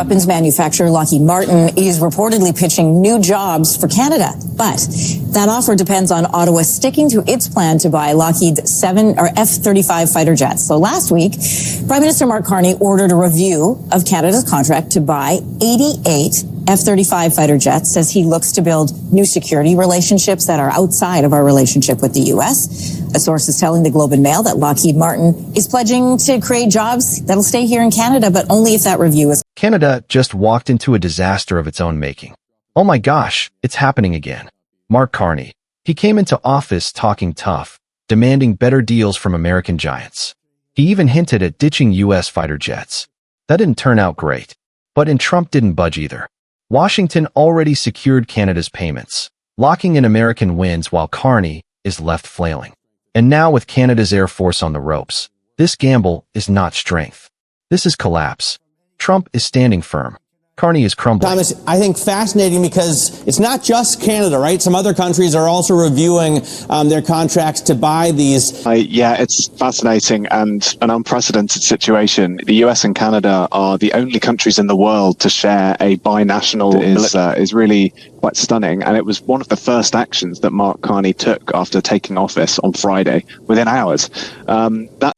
Weapons manufacturer Lockheed Martin is reportedly pitching new jobs for Canada. But that offer depends on Ottawa sticking to its plan to buy Lockheed's F-35 fighter jets. So last week, Prime Minister Mark Carney ordered a review of Canada's contract to buy 88 F-35 fighter jets as he looks to build new security relationships that are outside of our relationship with the U.S. A source is telling the Globe and Mail that Lockheed Martin is pledging to create jobs that'll stay here in Canada, but only if that review is... Canada just walked into a disaster of its own making. Oh my gosh, it's happening again. Mark Carney. He came into office talking tough, demanding better deals from American giants. He even hinted at ditching U.S. fighter jets. That didn't turn out great. And Trump didn't budge either. Washington already secured Canada's payments, locking in American wins while Carney is left flailing. And now with Canada's Air Force on the ropes, this gamble is not strength. This is collapse. Trump is standing firm. Carney is crumbling. Thomas, I think fascinating because it's not just Canada, right? Some other countries are also reviewing their contracts to buy these. Yeah, it's fascinating and an unprecedented situation. The US and Canada are the only countries in the world to share a binational is really quite stunning. And it was one of the first actions that Mark Carney took after taking office on Friday, within hours.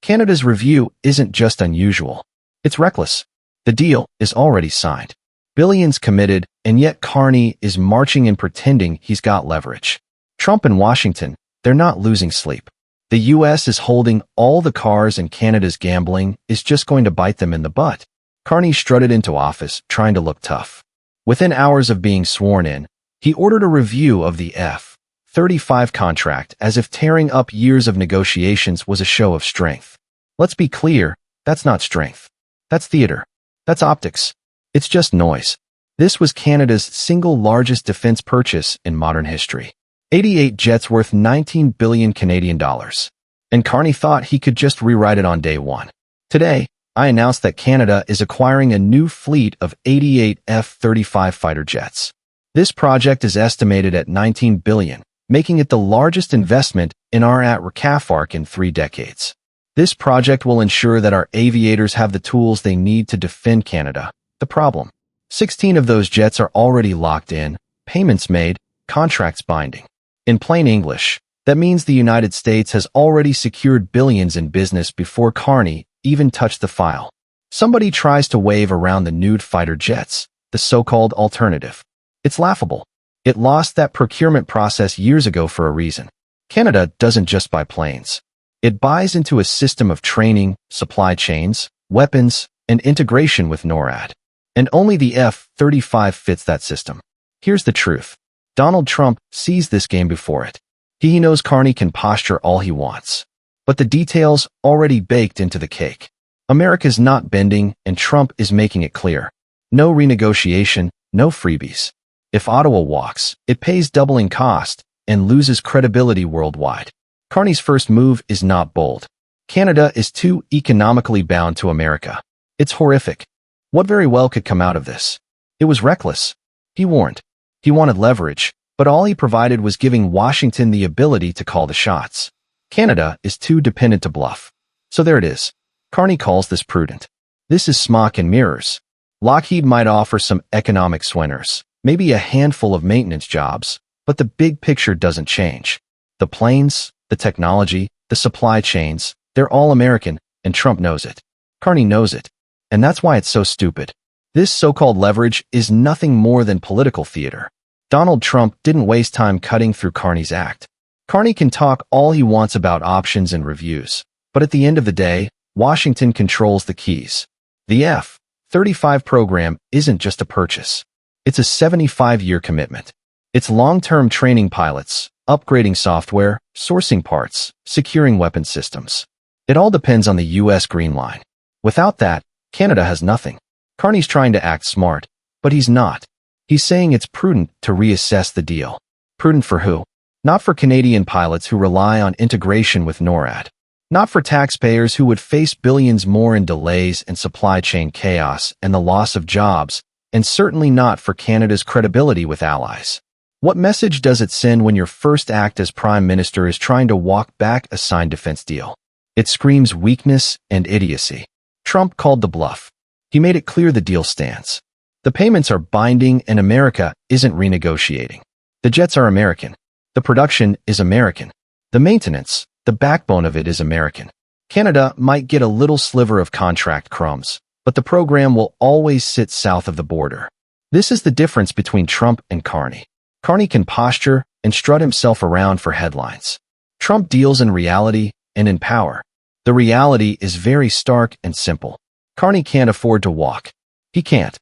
Canada's review isn't just unusual. It's reckless. The deal is already signed. Billions committed, and yet Carney is marching and pretending he's got leverage. Trump and Washington, they're not losing sleep. The U.S. is holding all the cards and Canada's gambling is just going to bite them in the butt. Carney strutted into office, trying to look tough. Within hours of being sworn in, he ordered a review of the F-35 contract as if tearing up years of negotiations was a show of strength. Let's be clear, that's not strength. That's theater. That's optics. It's just noise. This was Canada's single largest defense purchase in modern history. 88 jets worth 19 billion Canadian dollars. And Carney thought he could just rewrite it on day one. Today, I announced that Canada is acquiring a new fleet of 88 F-35 fighter jets. This project is estimated at 19 billion, making it the largest investment in our CAF in 3 decades. This project will ensure that our aviators have the tools they need to defend Canada. The problem: 16 of those jets are already locked in, payments made, contracts binding. In plain English, that means the United States has already secured billions in business before Carney even touched the file. Somebody tries to wave around the nude fighter jets, the so-called alternative. It's laughable. It lost that procurement process years ago for a reason. Canada doesn't just buy planes. It buys into a system of training, supply chains, weapons, and integration with NORAD. And only the F-35 fits that system. Here's the truth. Donald Trump sees this game before it. He knows Carney can posture all he wants. But the details already baked into the cake. America's not bending, and Trump is making it clear. No renegotiation, no freebies. If Ottawa walks, it pays doubling cost and loses credibility worldwide. Carney's first move is not bold. Canada is too economically bound to America. It's horrific. What very well could come out of this? It was reckless. He warned. He wanted leverage, but all he provided was giving Washington the ability to call the shots. Canada is too dependent to bluff. So there it is. Carney calls this prudent. This is smoke and mirrors. Lockheed might offer some economic swinners, maybe a handful of maintenance jobs, but the big picture doesn't change. The planes, the technology, the supply chains, they're all American, and Trump knows it. Carney knows it. And that's why it's so stupid. This so-called leverage is nothing more than political theater. Donald Trump didn't waste time cutting through Carney's act. Carney can talk all he wants about options and reviews, but at the end of the day, Washington controls the keys. The F-35 program isn't just a purchase. It's a 75-year commitment. It's long-term training pilots, upgrading software, sourcing parts, securing weapon systems. It all depends on the U.S. green line. Without that, Canada has nothing. Carney's trying to act smart, but he's not. He's saying it's prudent to reassess the deal. Prudent for who? Not for Canadian pilots who rely on integration with NORAD. Not for taxpayers who would face billions more in delays and supply chain chaos and the loss of jobs, and certainly not for Canada's credibility with allies. What message does it send when your first act as Prime Minister is trying to walk back a signed defense deal? It screams weakness and idiocy. Trump called the bluff. He made it clear the deal stands. The payments are binding and America isn't renegotiating. The jets are American. The production is American. The maintenance, the backbone of it is American. Canada might get a little sliver of contract crumbs, but the program will always sit south of the border. This is the difference between Trump and Carney. Carney can posture and strut himself around for headlines. Trump deals in reality and in power. The reality is very stark and simple. Carney can't afford to walk. He can't.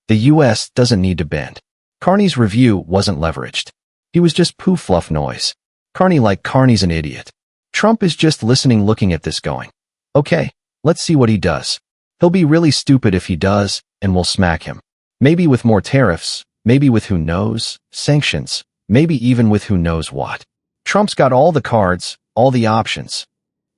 The U.S. doesn't need to bend. Carney's review wasn't leveraged. He was just poof fluff noise. Carney's an idiot. Trump is just listening, looking at this going, okay, let's see what he does. He'll be really stupid if he does, and we'll smack him. Maybe with more tariffs, maybe with who knows, sanctions, maybe even with who knows what. Trump's got all the cards, all the options.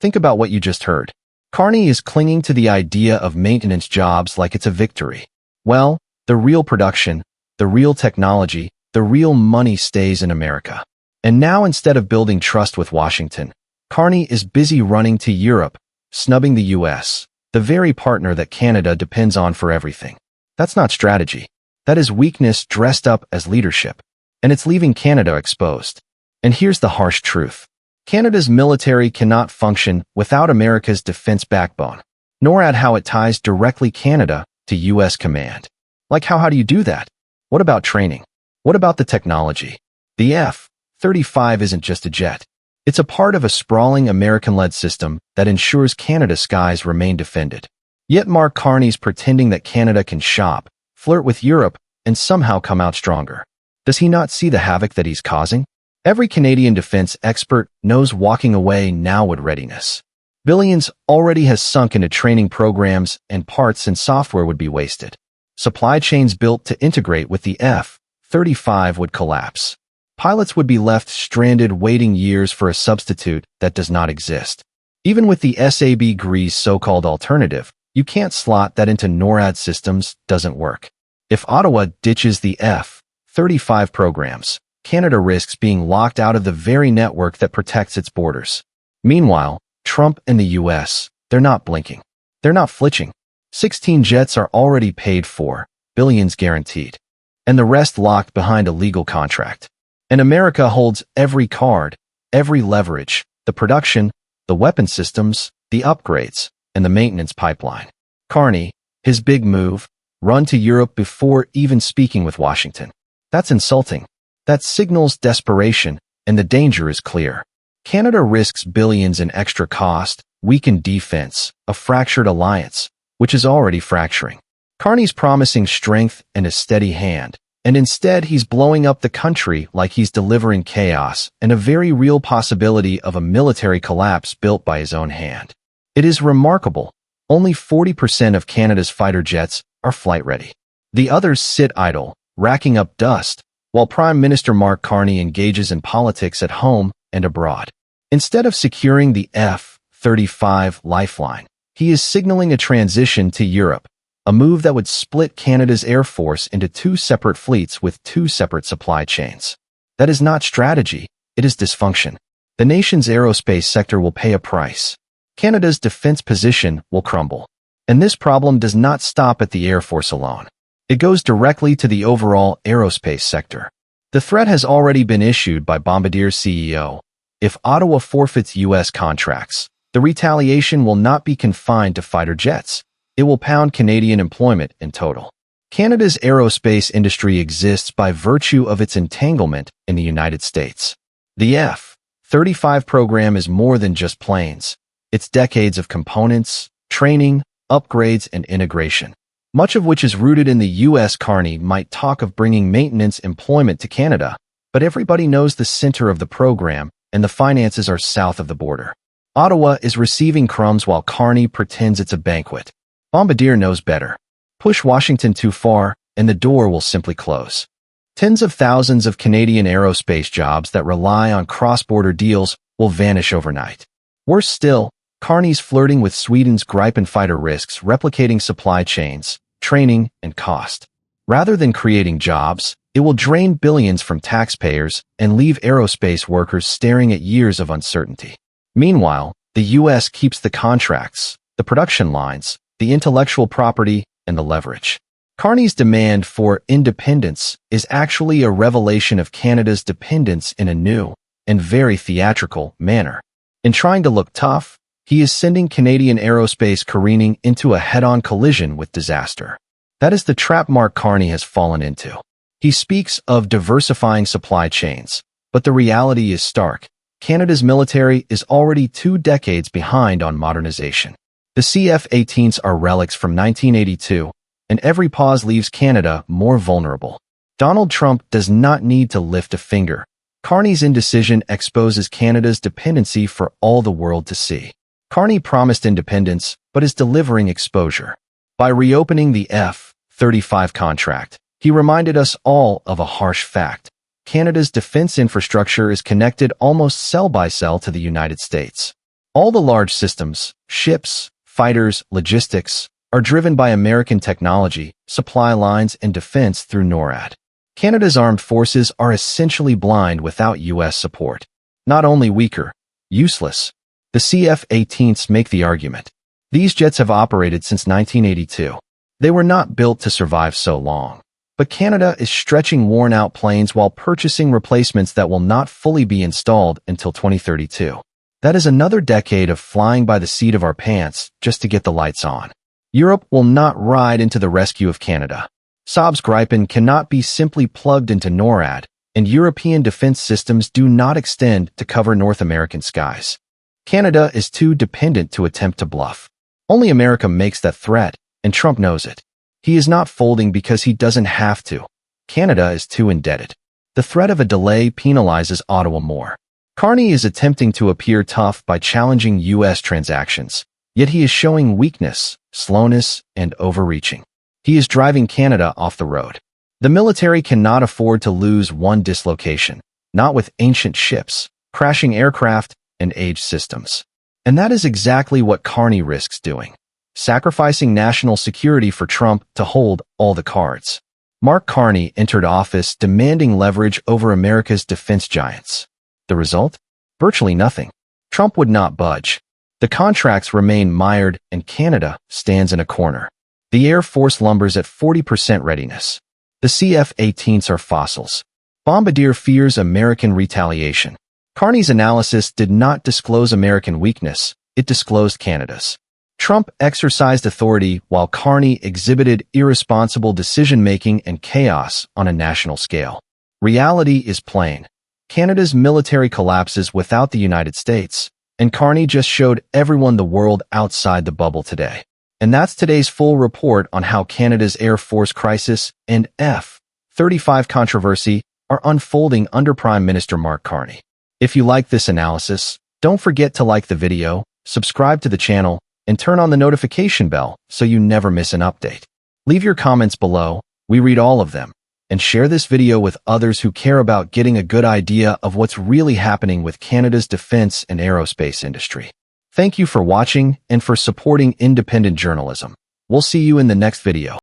Think about what you just heard. Carney is clinging to the idea of maintenance jobs like it's a victory. Well, the real production, the real technology, the real money stays in America. And now instead of building trust with Washington, Carney is busy running to Europe, snubbing the U.S., the very partner that Canada depends on for everything. That's not strategy. That is weakness dressed up as leadership. And it's leaving Canada exposed. And here's the harsh truth. Canada's military cannot function without America's defense backbone, nor at how it ties directly Canada to U.S. command. Like how do you do that? What about training? What about the technology? The F-35 isn't just a jet. It's a part of a sprawling American-led system that ensures Canada's skies remain defended. Yet Mark Carney's pretending that Canada can shop, flirt with Europe, and somehow come out stronger. Does he not see the havoc that he's causing? Every Canadian defense expert knows walking away now would readiness. Billions already has sunk into training programs and parts and software would be wasted. Supply chains built to integrate with the F-35 would collapse. Pilots would be left stranded waiting years for a substitute that does not exist. Even with the SAB-Gree's so-called alternative, you can't slot that into NORAD systems, doesn't work. If Ottawa ditches the F-35 programs, Canada risks being locked out of the very network that protects its borders. Meanwhile, Trump and the U.S., they're not blinking. They're not flinching. 16 jets are already paid for, billions guaranteed, and the rest locked behind a legal contract. And America holds every card, every leverage, the production, the weapon systems, the upgrades, and the maintenance pipeline. Carney, his big move, run to Europe before even speaking with Washington. That's insulting. That signals desperation, and the danger is clear. Canada risks billions in extra cost, weakened defense, a fractured alliance, which is already fracturing. Carney's promising strength and a steady hand, and instead he's blowing up the country like he's delivering chaos and a very real possibility of a military collapse built by his own hand. It is remarkable. Only 40% of Canada's fighter jets are flight ready. The others sit idle, racking up dust, while Prime Minister Mark Carney engages in politics at home and abroad. Instead of securing the F-35 lifeline, he is signaling a transition to Europe, a move that would split Canada's Air Force into two separate fleets with two separate supply chains. That is not strategy, it is dysfunction. The nation's aerospace sector will pay a price. Canada's defense position will crumble. And this problem does not stop at the Air Force alone. It goes directly to the overall aerospace sector. The threat has already been issued by Bombardier's CEO. If Ottawa forfeits U.S. contracts, the retaliation will not be confined to fighter jets. It will pound Canadian employment in total. Canada's aerospace industry exists by virtue of its entanglement in the United States. The F-35 program is more than just planes. It's decades of components, training, upgrades, and integration, much of which is rooted in the U.S. Carney might talk of bringing maintenance employment to Canada, but everybody knows the center of the program and the finances are south of the border. Ottawa is receiving crumbs while Carney pretends it's a banquet. Bombardier knows better. Push Washington too far, and the door will simply close. Tens of thousands of Canadian aerospace jobs that rely on cross-border deals will vanish overnight. Worse still, Carney's flirting with Sweden's gripe and fighter risks replicating supply chains, training, and cost. Rather than creating jobs, it will drain billions from taxpayers and leave aerospace workers staring at years of uncertainty. Meanwhile, the U.S. keeps the contracts, the production lines, the intellectual property, and the leverage. Carney's demand for independence is actually a revelation of Canada's dependence in a new and very theatrical manner. In trying to look tough, he is sending Canadian aerospace careening into a head-on collision with disaster. That is the trap Mark Carney has fallen into. He speaks of diversifying supply chains, but the reality is stark. Canada's military is already 2 decades behind on modernization. The CF-18s are relics from 1982, and every pause leaves Canada more vulnerable. Donald Trump does not need to lift a finger. Carney's indecision exposes Canada's dependency for all the world to see. Carney promised independence, but is delivering exposure. By reopening the F-35 contract, he reminded us all of a harsh fact. Canada's defense infrastructure is connected almost cell by cell to the United States. All the large systems, ships, fighters, logistics, are driven by American technology, supply lines, and defense through NORAD. Canada's armed forces are essentially blind without U.S. support. Not only weaker, useless. The CF-18s make the argument. These jets have operated since 1982. They were not built to survive so long. But Canada is stretching worn-out planes while purchasing replacements that will not fully be installed until 2032. That is another decade of flying by the seat of our pants just to get the lights on. Europe will not ride into the rescue of Canada. Saab's Gripen cannot be simply plugged into NORAD, and European defense systems do not extend to cover North American skies. Canada is too dependent to attempt to bluff. Only America makes that threat, and Trump knows it. He is not folding because he doesn't have to. Canada is too indebted. The threat of a delay penalizes Ottawa more. Carney is attempting to appear tough by challenging U.S. transactions, yet he is showing weakness, slowness, and overreaching. He is driving Canada off the road. The military cannot afford to lose one dislocation, not with ancient ships, crashing aircraft, and aged systems. And that is exactly what Carney risks doing, sacrificing national security for Trump to hold all the cards. Mark Carney entered office demanding leverage over America's defense giants. The result? Virtually nothing. Trump would not budge. The contracts remain mired, and Canada stands in a corner. The Air Force lumbers at 40% readiness. The CF-18s are fossils. Bombardier fears American retaliation. Carney's analysis did not disclose American weakness, it disclosed Canada's. Trump exercised authority while Carney exhibited irresponsible decision-making and chaos on a national scale. Reality is plain. Canada's military collapses without the United States, and Carney just showed everyone the world outside the bubble today. And that's today's full report on how Canada's Air Force crisis and F-35 controversy are unfolding under Prime Minister Mark Carney. If you like this analysis, don't forget to like the video, subscribe to the channel, and turn on the notification bell so you never miss an update. Leave your comments below, we read all of them, and share this video with others who care about getting a good idea of what's really happening with Canada's defense and aerospace industry. Thank you for watching and for supporting independent journalism. We'll see you in the next video.